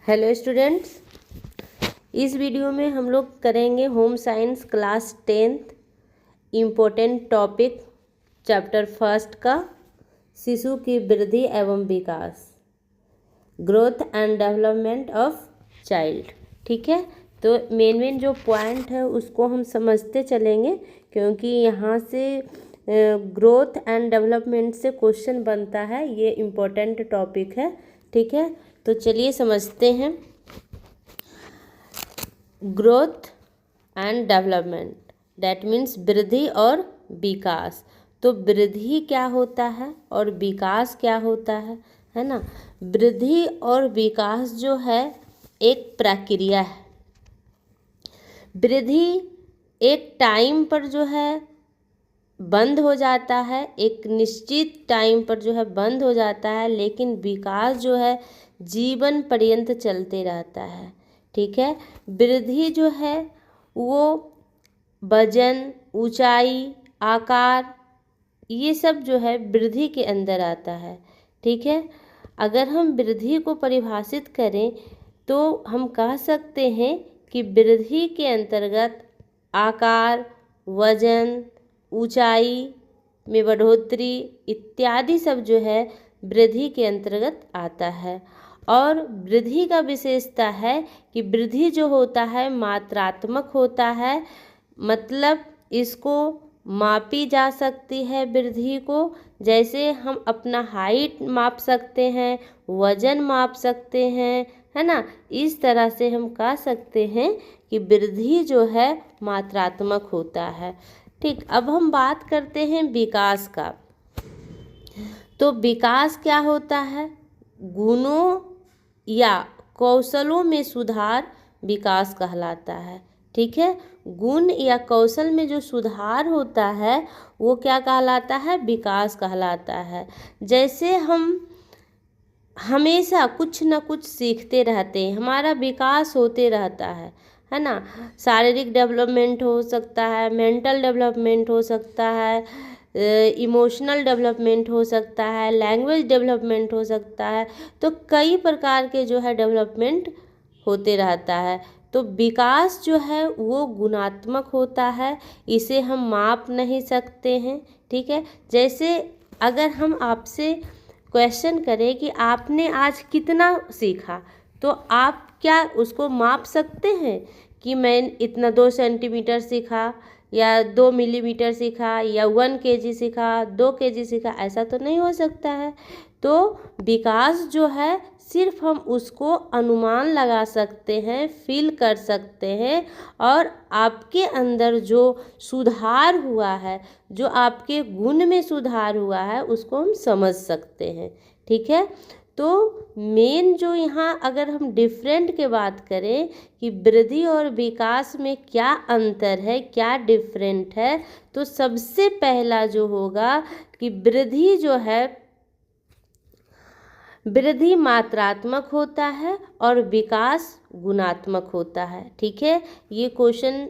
Hello students, इस video में हम लोग करेंगे home science class 10th important topic chapter first का शिशु की वृद्धि एवं विकास, growth and development of child. ठीक है, तो मेन जो पॉइंट है उसको हम समझते चलेंगे, क्योंकि यहाँ से ग्रोथ एंड डेवलपमेंट से क्वेश्चन बनता है। ये इम्पोर्टेंट टॉपिक है। ठीक है, तो चलिए समझते हैं। Growth and development, that means वृद्धि और विकास। तो वृद्धि क्या होता है और विकास क्या होता है ना। वृद्धि और विकास जो है एक प्रक्रिया है। वृद्धि एक टाइम पर जो है बंद हो जाता है, एक निश्चित टाइम पर जो है बंद हो जाता है, लेकिन विकास जो है जीवन पर्यंत चलते रहता है। ठीक है, वृद्धि जो है वो वजन, ऊंचाई, आकार, ये सब जो है वृद्धि के अंदर आता है। ठीक है, अगर हम वृद्धि को परिभाषित करें तो हम कह सकते हैं कि वृद्धि के अंतर्गत आकार, वजन, ऊंचाई में बढ़ोतरी इत्यादि सब जो है वृद्धि के अंतर्गत आता है। और वृद्धि का विशेषता है कि वृद्धि जो होता है मात्रात्मक होता है, मतलब इसको मापी जा सकती है वृद्धि को। जैसे हम अपना हाइट माप सकते हैं, वजन माप सकते हैं, है ना। इस तरह से हम कह सकते हैं कि वृद्धि जो है मात्रात्मक होता है। ठीक, अब हम बात करते हैं विकास का। तो विकास क्या होता है? गुणों या कौशलों में सुधार विकास कहलाता है। ठीक है, गुण या कौशल में जो सुधार होता है वो क्या कहलाता है? विकास कहलाता है। जैसे हम हमेशा कुछ न कुछ सीखते रहते हैं, हमारा विकास होते रहता है ना। शारीरिक डेवलपमेंट हो सकता है, मेंटल डेवलपमेंट हो सकता है, इमोशनल डेवलपमेंट हो सकता है, लैंग्वेज डेवलपमेंट हो सकता है। तो कई प्रकार के जो है डेवलपमेंट होते रहता है। तो विकास जो है वो गुणात्मक होता है, इसे हम माप नहीं सकते हैं। ठीक है, जैसे अगर हम आपसे क्वेश्चन करें कि आपने आज कितना सीखा, तो आप क्या उसको माप सकते हैं कि मैं इतना 2 सेंटीमीटर सीखा या 2 मिलीमीटर सीखा या 1 केजी सीखा, 2 केजी सीखा? ऐसा तो नहीं हो सकता है। तो विकास जो है सिर्फ हम उसको अनुमान लगा सकते हैं, फील कर सकते हैं, और आपके अंदर जो सुधार हुआ है, जो आपके गुण में सुधार हुआ है, उसको हम समझ सकते हैं। ठीक है, तो मेन जो यहाँ अगर हम डिफरेंट के बात करें कि वृद्धि और विकास में क्या अंतर है, क्या डिफरेंट है, तो सबसे पहला जो होगा कि वृद्धि जो है वृद्धि मात्रात्मक होता है और विकास गुणात्मक होता है। ठीक है, ये क्वेश्चन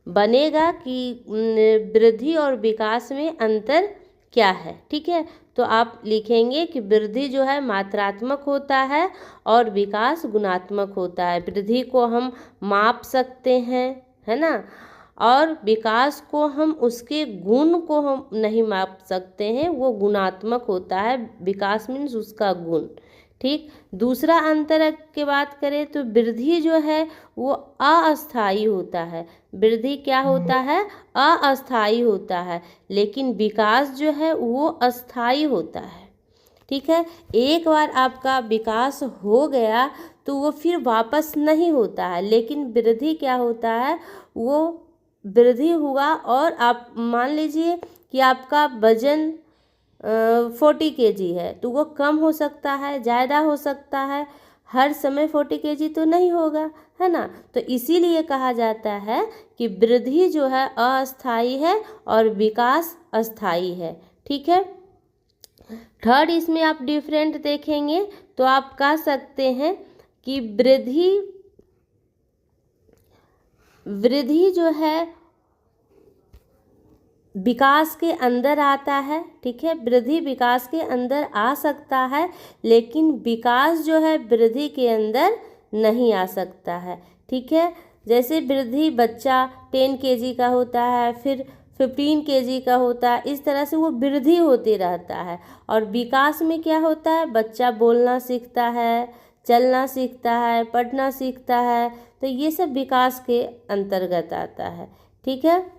बनेगा कि वृद्धि और विकास में अंतर क्या है। ठीक है, तो आप लिखेंगे कि वृद्धि जो है मात्रात्मक होता है और विकास गुणात्मक होता है। वृद्धि को हम माप सकते हैं, है ना, और विकास को हम उसके गुण को हम नहीं माप सकते हैं, वो गुणात्मक होता है। विकास मीन्स उसका गुण। ठीक, दूसरा अंतर की बात करें तो वृद्धि जो है वो अस्थायी होता है। वृद्धि क्या होता है? अस्थायी होता है, लेकिन विकास जो है वो अस्थायी होता है। ठीक है, एक बार आपका विकास हो गया तो वो फिर वापस नहीं होता है, लेकिन वृद्धि क्या होता है? वो वृद्धि हुआ और आप मान लीजिए कि आपका वजन 40 केजी है, तो वो कम हो सकता है, ज़्यादा हो सकता है, हर समय 40 केजी तो नहीं होगा, है ना। तो इसीलिए कहा जाता है कि वृद्धि जो है अस्थायी है और विकास अस्थायी है। ठीक है, थर्ड इसमें आप डिफरेंट देखेंगे तो आप कह सकते हैं कि वृद्धि जो है विकास के अंदर आता है, ठीक है। वृद्धि विकास के अंदर आ सकता है, लेकिन विकास जो है वृद्धि के अंदर नहीं आ सकता है, ठीक है। जैसे वृद्धि बच्चा 10 kg का होता है, फिर 15 kg का होता है, इस तरह से वो वृद्धि होते रहता है। और विकास में क्या होता है, बच्चा बोलना सीखता है, चलना सीखता है, पढ़ना सीखता है, तो ये सब विकास के अंतर्गत आता है, ठीक है।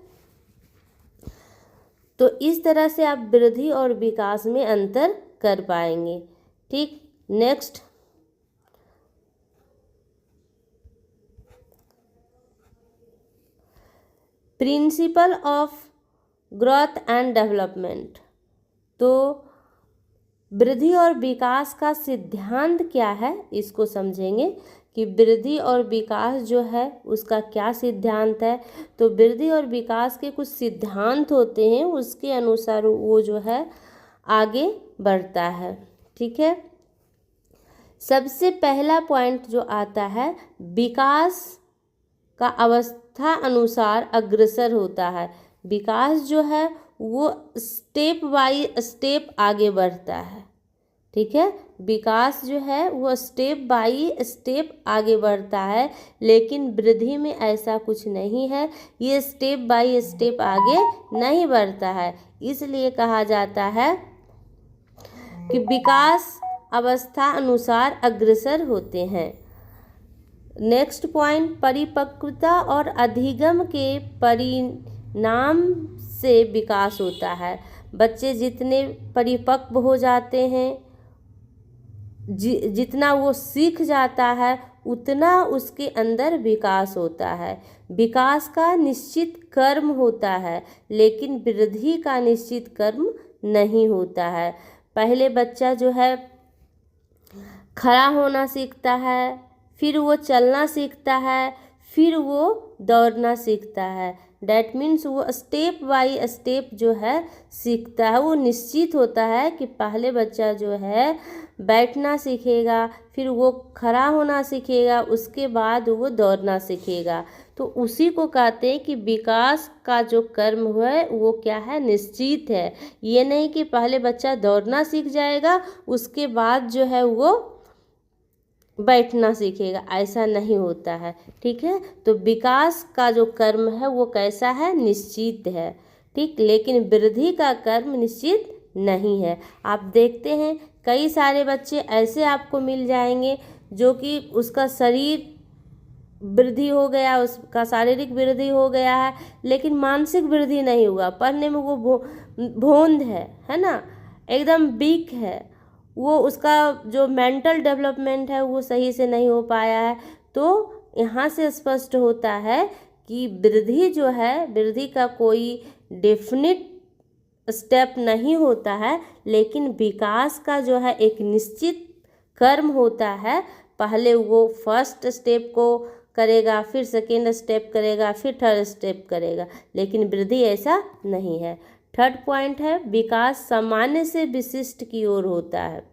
तो इस तरह से आप वृद्धि और विकास में अंतर कर पाएंगे, ठीक। Next, principle of growth and development. तो वृद्धि और विकास का सिद्धांत क्या है, इसको समझेंगे कि वृद्धि और विकास जो है उसका क्या सिद्धांत है। तो वृद्धि और विकास के कुछ सिद्धांत होते हैं, उसके अनुसार वो जो है आगे बढ़ता है, ठीक है। सबसे पहला पॉइंट जो आता है, विकास का अवस्था अनुसार अग्रसर होता है। विकास जो है वो स्टेप बाय स्टेप आगे बढ़ता है, ठीक है। विकास जो है वो स्टेप बाय स्टेप आगे बढ़ता है, लेकिन वृद्धि में ऐसा कुछ नहीं है, ये स्टेप बाय स्टेप आगे नहीं बढ़ता है। इसलिए कहा जाता है कि विकास अवस्था अनुसार अग्रसर होते हैं। नेक्स्ट पॉइंट, परिपक्वता और अधिगम के परिणाम से विकास होता है। बच्चे जितने परिपक्व हो जाते हैं, जितना वो सीख जाता है, उतना उसके अंदर विकास होता है। विकास का निश्चित कर्म होता है, लेकिन वृद्धि का निश्चित कर्म नहीं होता है। पहले बच्चा जो है खड़ा होना सीखता है, फिर वो चलना सीखता है, फिर वो दौड़ना सीखता है। डैट मीन्स वो स्टेप बाय स्टेप जो है सीखता है। वो निश्चित होता है कि पहले बच्चा जो है बैठना सीखेगा, फिर वो खड़ा होना सीखेगा, उसके बाद वो दौड़ना सीखेगा। तो उसी को कहते हैं कि विकास का जो कर्म है वो क्या है, निश्चित है। ये नहीं कि पहले बच्चा दौड़ना सीख जाएगा, उसके बाद जो है वो बैठना सीखेगा, ऐसा नहीं होता है, ठीक है। तो विकास का जो कर्म है वो कैसा है, निश्चित है, ठीक। लेकिन वृद्धि का कर्म निश्चित नहीं है। आप देखते हैं कई सारे बच्चे ऐसे आपको मिल जाएंगे जो कि उसका शरीर वृद्धि हो गया, उसका शारीरिक वृद्धि हो गया है, लेकिन मानसिक वृद्धि नहीं हुआ। पढ़ने में वो भोंद है ना, एकदम वीक है, वो उसका जो मेंटल डेवलपमेंट है वो सही से नहीं हो पाया है। तो यहाँ से स्पष्ट होता है कि वृद्धि जो है, वृद्धि का कोई डेफिनिट स्टेप नहीं होता है, लेकिन विकास का जो है एक निश्चित कर्म होता है। पहले वो फर्स्ट स्टेप को करेगा, फिर सेकेंड स्टेप करेगा, फिर थर्ड स्टेप करेगा, लेकिन वृद्धि ऐसा नहीं है। थर्ड पॉइंट है, विकास सामान्य से विशिष्ट की ओर होता है।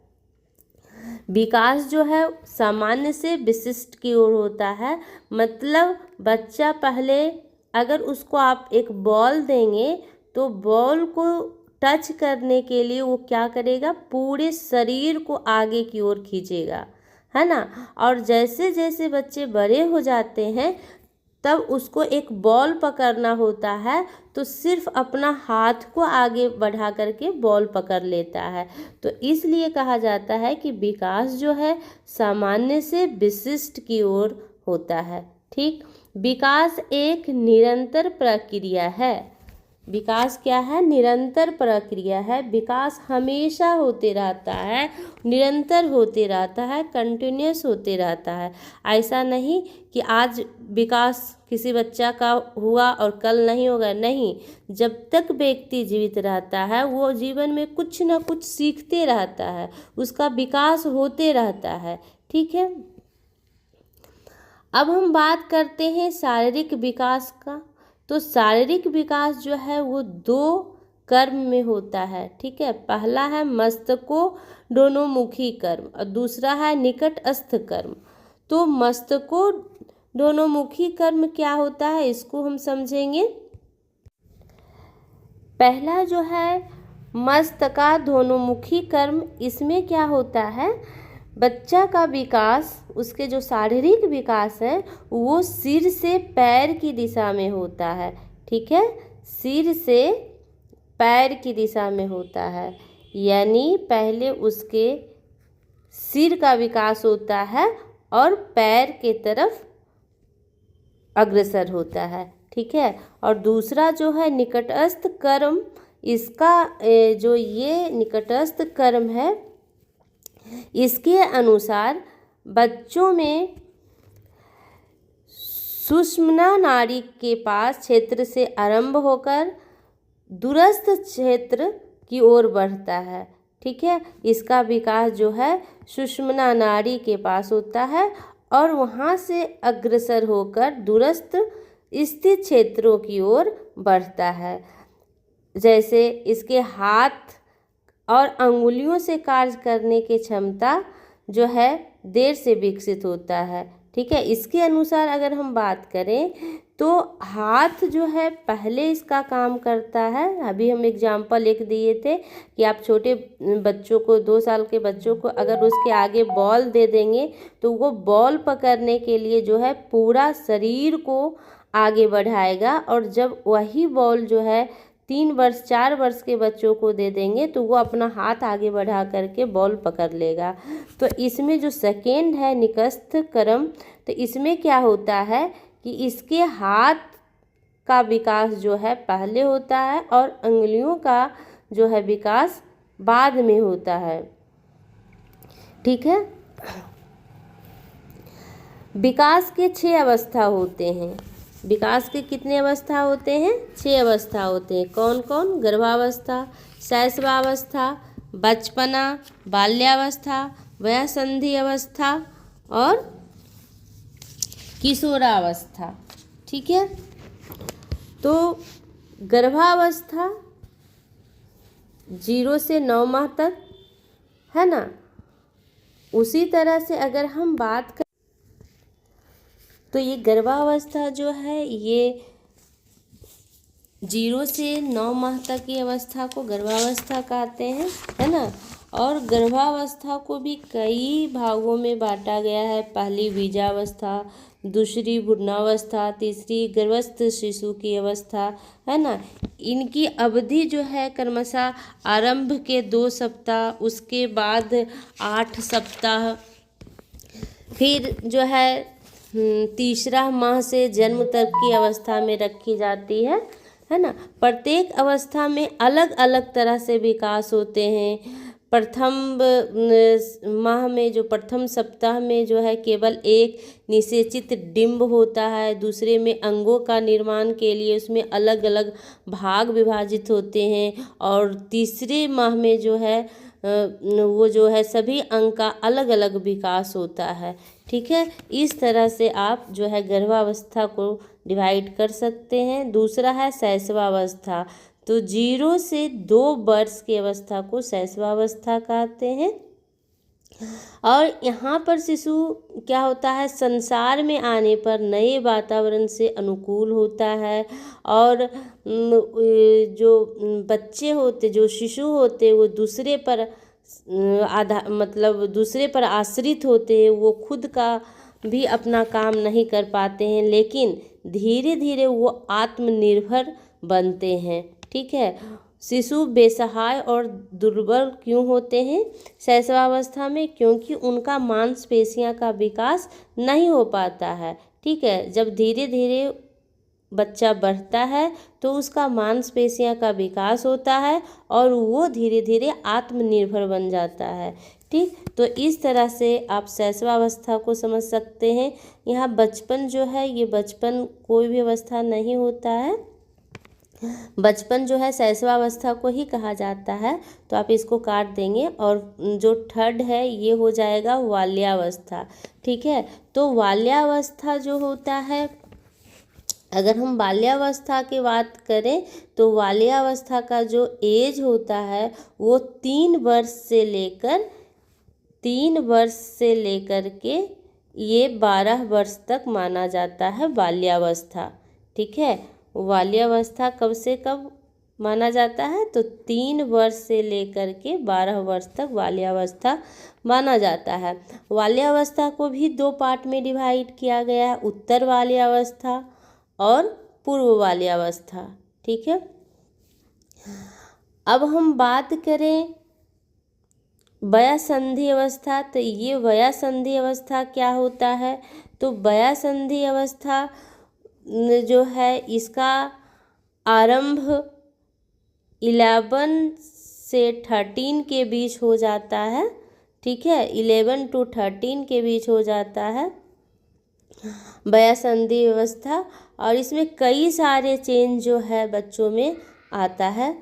विकास जो है सामान्य से विशिष्ट की ओर होता है। मतलब बच्चा पहले अगर उसको आप एक बॉल देंगे तो बॉल को टच करने के लिए वो क्या करेगा, पूरे शरीर को आगे की ओर खींचेगा, है ना। और जैसे जैसे बच्चे बड़े हो जाते हैं तब उसको एक बॉल पकड़ना होता है, तो सिर्फ अपना हाथ को आगे बढ़ा करके बॉल पकड़ लेता है। तो इसलिए कहा जाता है कि विकास जो है सामान्य से विशिष्ट की ओर होता है, ठीक। विकास एक निरंतर प्रक्रिया है। विकास क्या है, निरंतर प्रक्रिया है। विकास हमेशा होते रहता है, निरंतर होते रहता है, कंटिन्यूस होते रहता है। ऐसा नहीं कि आज विकास किसी बच्चा का हुआ और कल नहीं होगा, नहीं। जब तक व्यक्ति जीवित रहता है वो जीवन में कुछ ना कुछ सीखते रहता है, उसका विकास होते रहता है, ठीक है। अब हम बात करते हैं शारीरिक विकास का। तो शारीरिक विकास जो है वो दो कर्म में होता है, ठीक है। पहला है मस्तकोन्मुखी कर्म और दूसरा है निकटस्थ कर्म। तो मस्तकोन्मुखी कर्म क्या होता है, इसको हम समझेंगे। पहला जो है मस्तकाधोन्मुखी कर्म, इसमें क्या होता है, बच्चा का विकास, उसके जो शारीरिक विकास है वो सिर से पैर की दिशा में होता है। ठीक है, सिर से पैर की दिशा में होता है, यानी पहले उसके सिर का विकास होता है और पैर के तरफ अग्रसर होता है। ठीक है, और दूसरा जो है निकटस्थ कर्म, इसका जो ये निकटस्थ कर्म है, इसके अनुसार बच्चों में सुषुम्ना नाड़ी के पास क्षेत्र से आरंभ होकर दूरस्थ क्षेत्र की ओर बढ़ता है। ठीक है, इसका विकास जो है सुषुम्ना नाड़ी के पास होता है और वहाँ से अग्रसर होकर दूरस्थ स्थित क्षेत्रों की ओर बढ़ता है। जैसे इसके हाथ और अंगुलियों से कार्य करने की क्षमता जो है देर से विकसित होता है। ठीक है, इसके अनुसार अगर हम बात करें तो हाथ जो है पहले इसका काम करता है। अभी हम एग्जाम्पल एक दिए थे कि आप छोटे बच्चों को, 2 साल के बच्चों को अगर उसके आगे बॉल दे देंगे तो वो बॉल पकड़ने के लिए जो है पूरा शरीर को आगे बढ़ाएगा, और जब वही बॉल जो है 3 वर्ष 4 वर्ष के बच्चों को दे देंगे तो वो अपना हाथ आगे बढ़ा करके बॉल पकड़ लेगा। तो इसमें जो सेकेंड है निकटस्थ कर्म, तो इसमें क्या होता है कि इसके हाथ का विकास जो है पहले होता है और अंगुलियों का जो है विकास बाद में होता है। ठीक है, विकास के 6 अवस्था होते हैं। विकास के कितने अवस्था होते हैं? 6 अवस्था होते हैं। कौन कौन? गर्भावस्था, शैशवावस्था, बचपना, बाल्यावस्था, वयःसंधि अवस्था और किशोरावस्था। ठीक है, तो गर्भावस्था 0 से 9 माह तक है ना। उसी तरह से अगर हम बात करें तो ये गर्भावस्था जो है ये 0 से 9 माह तक की अवस्था को गर्भावस्था कहते हैं, है ना। और गर्भावस्था को भी कई भागों में बांटा गया है। पहली बीजावस्था, दूसरी भ्रूणावस्था, तीसरी गर्भस्थ शिशु की अवस्था, है ना। इनकी अवधि जो है क्रमशः आरंभ के 2 सप्ताह, उसके बाद 8 सप्ताह, फिर जो है तीसरा माह से जन्म तक की अवस्था में रखी जाती है ना। प्रत्येक अवस्था में अलग अलग तरह से विकास होते हैं। प्रथम माह में जो प्रथम सप्ताह में जो है केवल एक निषेचित डिंब होता है। दूसरे में अंगों का निर्माण के लिए उसमें अलग अलग भाग विभाजित होते हैं। और तीसरे माह में जो है वो जो है सभी अंग का अलग अलग विकास होता है। ठीक है, इस तरह से आप जो है गर्भावस्था को डिवाइड कर सकते हैं। दूसरा है शैशवावस्था, तो 0 से 2 वर्ष की अवस्था को शैशवावस्था कहते हैं। और यहाँ पर शिशु क्या होता है, संसार में आने पर नए वातावरण से अनुकूल होता है। और जो बच्चे होते, जो शिशु होते, वो दूसरे पर दूसरे पर आश्रित होते हैं। वो खुद का भी अपना काम नहीं कर पाते हैं, लेकिन धीरे धीरे वो आत्मनिर्भर बनते हैं। ठीक है, शिशु बेसहाय और दुर्बल क्यों होते हैं शैशवावस्था में? क्योंकि उनका मांसपेशियां का विकास नहीं हो पाता है। ठीक है, जब धीरे धीरे बच्चा बढ़ता है तो उसका मांसपेशियां का विकास होता है और वो धीरे धीरे आत्मनिर्भर बन जाता है। ठीक, तो इस तरह से आप शैशवावस्था को समझ सकते हैं। यहाँ बचपन जो है, ये बचपन कोई भी अवस्था नहीं होता है। बचपन जो है शैशवावस्था को ही कहा जाता है। तो आप इसको काट देंगे और जो थर्ड है ये हो जाएगा बाल्यावस्था। ठीक है, तो बाल्यावस्था जो होता है, अगर हम बाल्यावस्था की बात करें तो बाल्यावस्था का जो एज होता है वो 3 वर्ष से लेकर के ये 12 वर्ष तक माना जाता है बाल्यावस्था। ठीक है, बाल्यावस्था कब से कब माना जाता है, तो 3 वर्ष से लेकर के 12 वर्ष तक बाल्यावस्था माना जाता है। बाल्यावस्था को भी 2 पार्ट में डिवाइड किया गया है, उत्तर बाल्यावस्था और पूर्व बाल्यावस्था। ठीक है, अब हम बात करें वयासंधि अवस्था। तो ये वयासंधि अवस्था क्या होता है? तो वयासंधि अवस्था जो है इसका आरंभ 11 से 13 के बीच हो जाता है। ठीक है, 11 to 13 के बीच हो जाता है वयासंधि अवस्था, और इसमें कई सारे चेंज जो है बच्चों में आता है।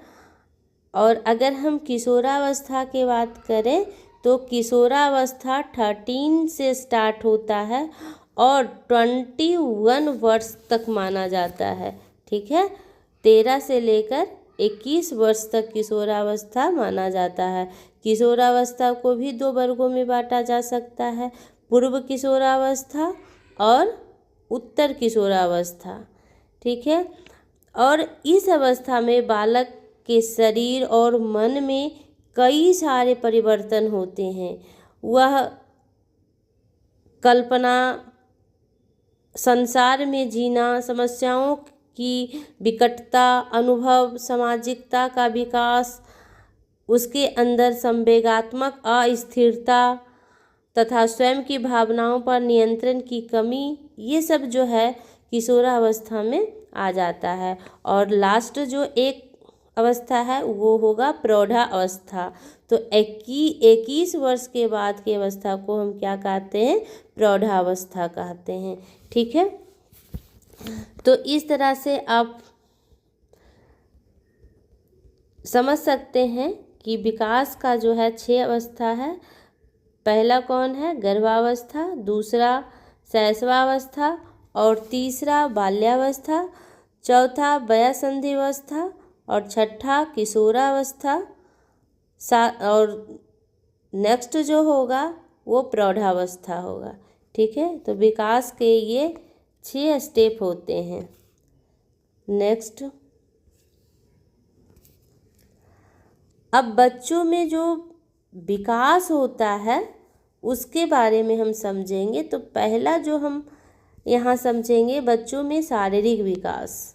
और अगर हम किशोरावस्था की बात करें तो किशोरावस्था 13 से स्टार्ट होता है और 21 वर्ष तक माना जाता है। ठीक है, 13 से लेकर 21 वर्ष तक किशोरावस्था माना जाता है। किशोरावस्था को भी 2 वर्गों में बांटा जा सकता है, पूर्व किशोरावस्था और उत्तर किशोरावस्था। ठीक है, और इस अवस्था में बालक के शरीर और मन में कई सारे परिवर्तन होते हैं। वह कल्पना, संसार में जीना, समस्याओं की विकटता, अनुभव, सामाजिकता का विकास, उसके अंदर संवेगात्मक अस्थिरता तथा स्वयं की भावनाओं पर नियंत्रण की कमी, ये सब जो है किशोरावस्था में आ जाता है। और लास्ट जो एक अवस्था है वो होगा प्रौढ़ावस्था। तो 21 वर्ष के बाद की अवस्था को हम क्या कहते हैं? प्रौढ़ावस्था कहते हैं। ठीक है, तो इस तरह से आप समझ सकते हैं कि विकास का जो है 6 अवस्था है। पहला कौन है? गर्भावस्था, दूसरा शैशवावस्था, और तीसरा बाल्यावस्था, चौथा वयासंधि अवस्था, और छठा किशोरावस्था, और नेक्स्ट जो होगा वो प्रौढ़ावस्था होगा। ठीक है, तो विकास के ये 6 स्टेप होते हैं। नेक्स्ट, अब बच्चों में जो विकास होता है उसके बारे में हम समझेंगे। तो पहला जो हम यहाँ समझेंगे, बच्चों में शारीरिक विकास।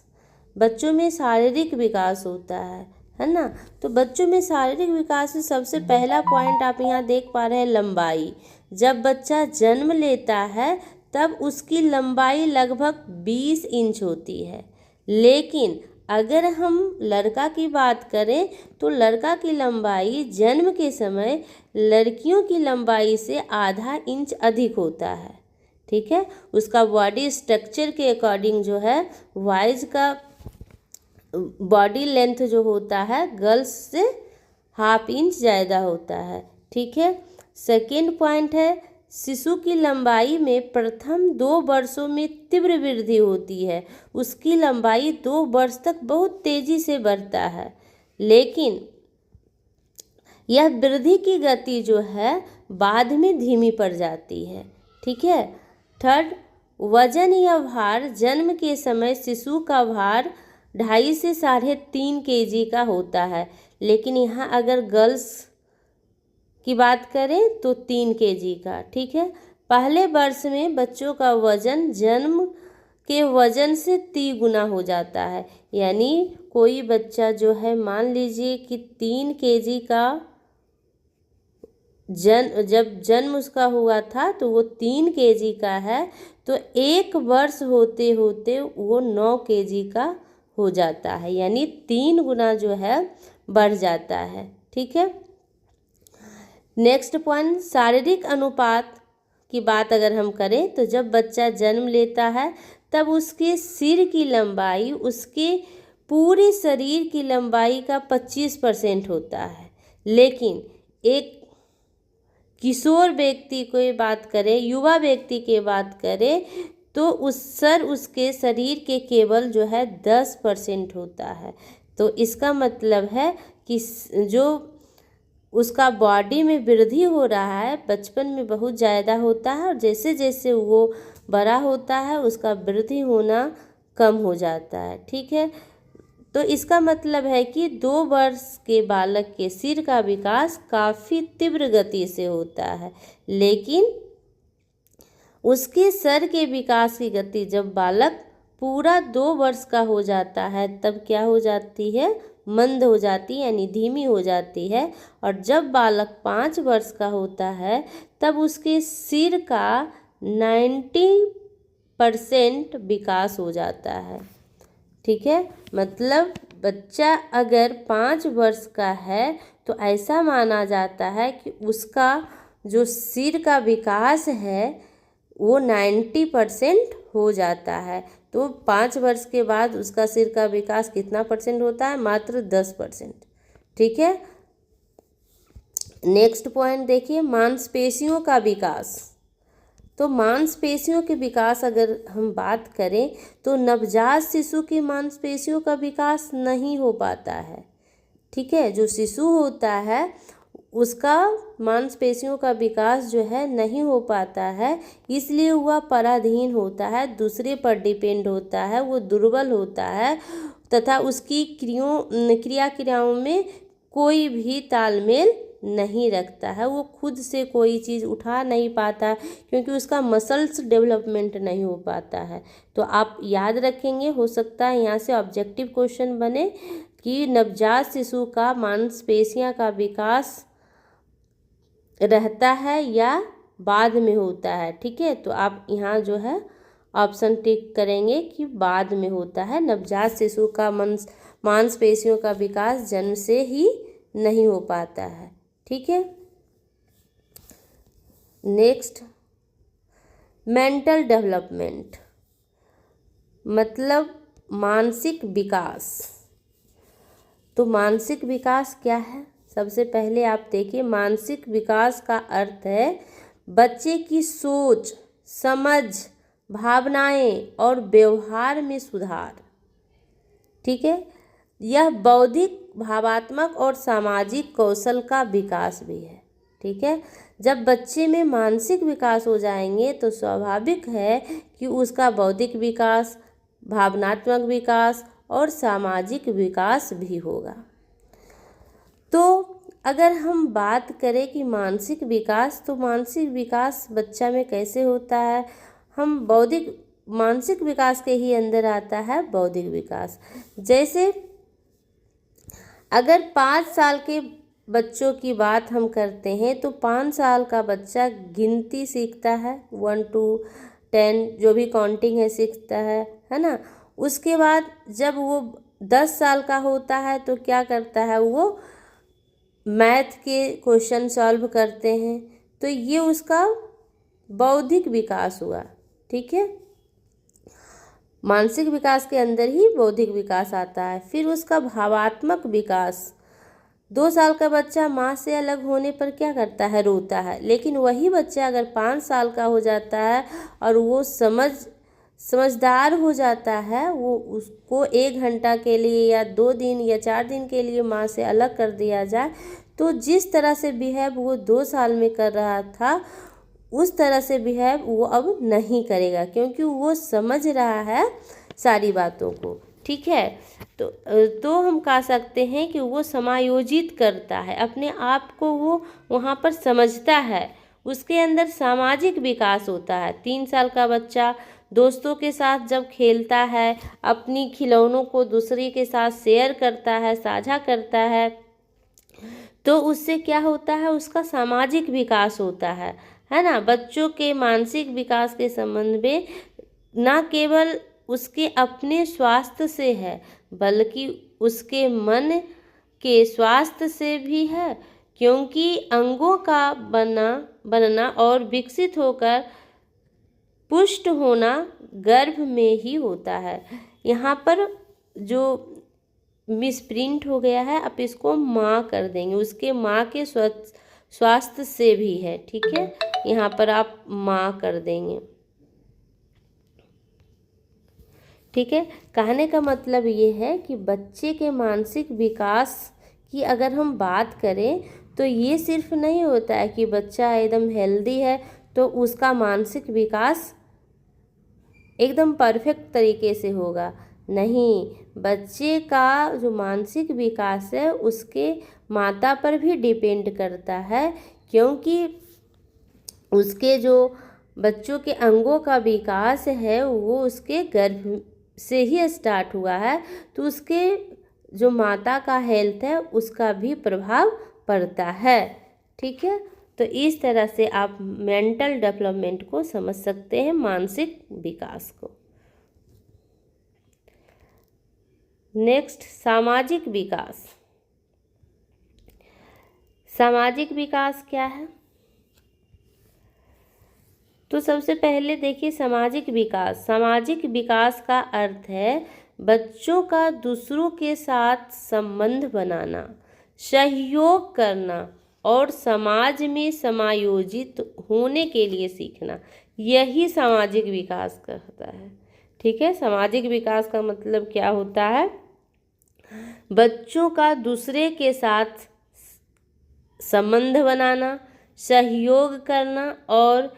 बच्चों में शारीरिक विकास होता है ना। तो बच्चों में शारीरिक विकास में सबसे पहला पॉइंट आप यहाँ देख पा रहे हैं, लंबाई। जब बच्चा जन्म लेता है तब उसकी लंबाई लगभग 20 इंच होती है, लेकिन अगर हम लड़का की बात करें तो लड़का की लंबाई जन्म के समय लड़कियों की लंबाई से आधा इंच अधिक होता है। ठीक है, उसका बॉडी स्ट्रक्चर के अकॉर्डिंग जो है बॉयज का बॉडी लेंथ जो होता है गर्ल्स से ½ इंच ज़्यादा होता है। ठीक है, सेकेंड पॉइंट है, शिशु की लंबाई में प्रथम 2 वर्षों में तीव्र वृद्धि होती है। उसकी लंबाई 2 वर्ष तक बहुत तेजी से बढ़ता है, लेकिन यह वृद्धि की गति जो है बाद में धीमी पड़ जाती है। ठीक है, थर्ड, वजन या भार। जन्म के समय शिशु का भार 2.5 से 3.5 kg का होता है, लेकिन यहाँ अगर गर्ल्स की बात करें तो 3 kg का। ठीक है, पहले वर्ष में बच्चों का वजन जन्म के वजन से 3 गुना हो जाता है। यानी कोई बच्चा जो है, मान लीजिए कि 3 kg का जब जन्म उसका हुआ था तो वो 3 kg का है, तो 1 वर्ष होते होते वो 9 kg का हो जाता है, यानी 3 गुना जो है बढ़ जाता है। ठीक है, नेक्स्ट पॉइंट, शारीरिक अनुपात की बात अगर हम करें तो जब बच्चा जन्म लेता है तब उसके सिर की लंबाई उसके पूरे शरीर की लंबाई का 25% होता है, लेकिन एक किशोर व्यक्ति की बात करें, युवा व्यक्ति की बात करें तो उसके शरीर के केवल जो है 10% होता है। तो इसका मतलब है कि जो उसका बॉडी में वृद्धि हो रहा है बचपन में बहुत ज़्यादा होता है, और जैसे जैसे वो बड़ा होता है उसका वृद्धि होना कम हो जाता है। ठीक है, तो इसका मतलब है कि 2 वर्ष के बालक के सिर का विकास काफ़ी तीव्र गति से होता है, लेकिन उसके सर के विकास की गति जब बालक पूरा 2 वर्ष का हो जाता है तब क्या हो जाती है, मंद हो जाती है, यानी धीमी हो जाती है। और जब बालक 5 वर्ष का होता है तब उसके सिर का 90% विकास हो जाता है। ठीक है, मतलब बच्चा अगर 5 वर्ष का है तो ऐसा माना जाता है कि उसका जो सिर का विकास है वो 90% हो जाता है। तो 5 वर्ष के बाद उसका सिर का विकास कितना परसेंट होता है, मात्र 10%। ठीक है, नेक्स्ट पॉइंट देखिए, मांसपेशियों का विकास। तो मांसपेशियों के विकास अगर हम बात करें तो नवजात शिशु की मांसपेशियों का विकास नहीं हो पाता है। ठीक है, जो शिशु होता है उसका मांसपेशियों का विकास जो है नहीं हो पाता है, इसलिए वह पराधीन होता है, दूसरे पर डिपेंड होता है, वो दुर्बल होता है तथा उसकी क्रियाओं में कोई भी तालमेल नहीं रखता है। वो खुद से कोई चीज़ उठा नहीं पाता क्योंकि उसका मसल्स डेवलपमेंट नहीं हो पाता है। तो आप याद रखेंगे, हो सकता है यहाँ से ऑब्जेक्टिव क्वेश्चन बने कि नवजात शिशु का मांसपेशियां का विकास रहता है या बाद में होता है। ठीक है, तो आप यहाँ जो है ऑप्शन टिक करेंगे कि बाद में होता है। नवजात शिशु का मांसपेशियों का विकास जन्म से ही नहीं हो पाता है। ठीक है, नेक्स्ट, मेंटल डेवलपमेंट मतलब मानसिक विकास। तो मानसिक विकास क्या है, सबसे पहले आप देखिए, मानसिक विकास का अर्थ है बच्चे की सोच, समझ, भावनाएं और व्यवहार में सुधार। ठीक है, यह बौद्धिक, भावात्मक और सामाजिक कौशल का विकास भी है। ठीक है, जब बच्चे में मानसिक विकास हो जाएंगे तो स्वाभाविक है कि उसका बौद्धिक विकास, भावनात्मक विकास और सामाजिक विकास भी होगा। तो अगर हम बात करें कि मानसिक विकास, तो मानसिक विकास बच्चा में कैसे होता है, हम मानसिक विकास के ही अंदर आता है बौद्धिक विकास। जैसे अगर 5 साल के बच्चों की बात हम करते हैं तो 5 साल का बच्चा गिनती सीखता है, 1 to 10 जो भी काउंटिंग है सीखता है ना। उसके बाद जब वो 10 साल का होता है तो क्या करता है, वो मैथ के क्वेश्चन सॉल्व करते हैं। तो ये उसका बौद्धिक विकास हुआ। ठीक है, मानसिक विकास के अंदर ही बौद्धिक विकास आता है। फिर उसका भावात्मक विकास, 2 साल का बच्चा माँ से अलग होने पर क्या करता है, रोता है। लेकिन वही बच्चा अगर 5 साल का हो जाता है और वो समझदार हो जाता है, वो उसको 1 घंटा के लिए या 2 दिन या 4 दिन के लिए माँ से अलग कर दिया जाए तो जिस तरह से बिहेव वो 2 साल में कर रहा था उस तरह से बिहेव वो अब नहीं करेगा, क्योंकि वो समझ रहा है सारी बातों को। ठीक है, तो हम कह सकते हैं कि वो समायोजित करता है अपने आप को, वो वहाँ पर समझता है, उसके अंदर सामाजिक विकास होता है। 3 साल का बच्चा दोस्तों के साथ जब खेलता है, अपनी खिलौनों को दूसरे के साथ शेयर करता है, साझा करता है, तो उससे क्या होता है, उसका सामाजिक विकास होता है ना। बच्चों के मानसिक विकास के संबंध में न केवल उसके अपने स्वास्थ्य से है बल्कि उसके मन के स्वास्थ्य से भी है, क्योंकि अंगों का बनना और विकसित होकर पुष्ट होना गर्भ में ही होता है। यहाँ पर जो मिसप्रिंट हो गया है, आप इसको माँ कर देंगे, उसके माँ के स्वास्थ्य से भी है। ठीक है, यहाँ पर आप माँ कर देंगे। ठीक है, कहने का मतलब ये है कि बच्चे के मानसिक विकास की अगर हम बात करें तो ये सिर्फ नहीं होता है कि बच्चा एकदम हेल्दी है तो उसका मानसिक विकास एकदम परफेक्ट तरीके से होगा। नहीं, बच्चे का जो मानसिक विकास है उसके माता पर भी डिपेंड करता है, क्योंकि उसके जो बच्चों के अंगों का विकास है वो उसके गर्भ से ही स्टार्ट हुआ है, तो उसके जो माता का हेल्थ है उसका भी प्रभाव पड़ता है। ठीक है, तो इस तरह से आप मेंटल डेवलपमेंट को समझ सकते हैं, मानसिक विकास को। नेक्स्ट, सामाजिक विकास। सामाजिक विकास क्या है? तो सबसे पहले देखिए सामाजिक विकास। सामाजिक विकास का अर्थ है बच्चों का दूसरों के साथ संबंध बनाना, सहयोग करना और समाज में समायोजित होने के लिए सीखना, यही सामाजिक विकास कहता है। ठीक है, सामाजिक विकास का मतलब क्या होता है? बच्चों का दूसरे के साथ संबंध बनाना, सहयोग करना और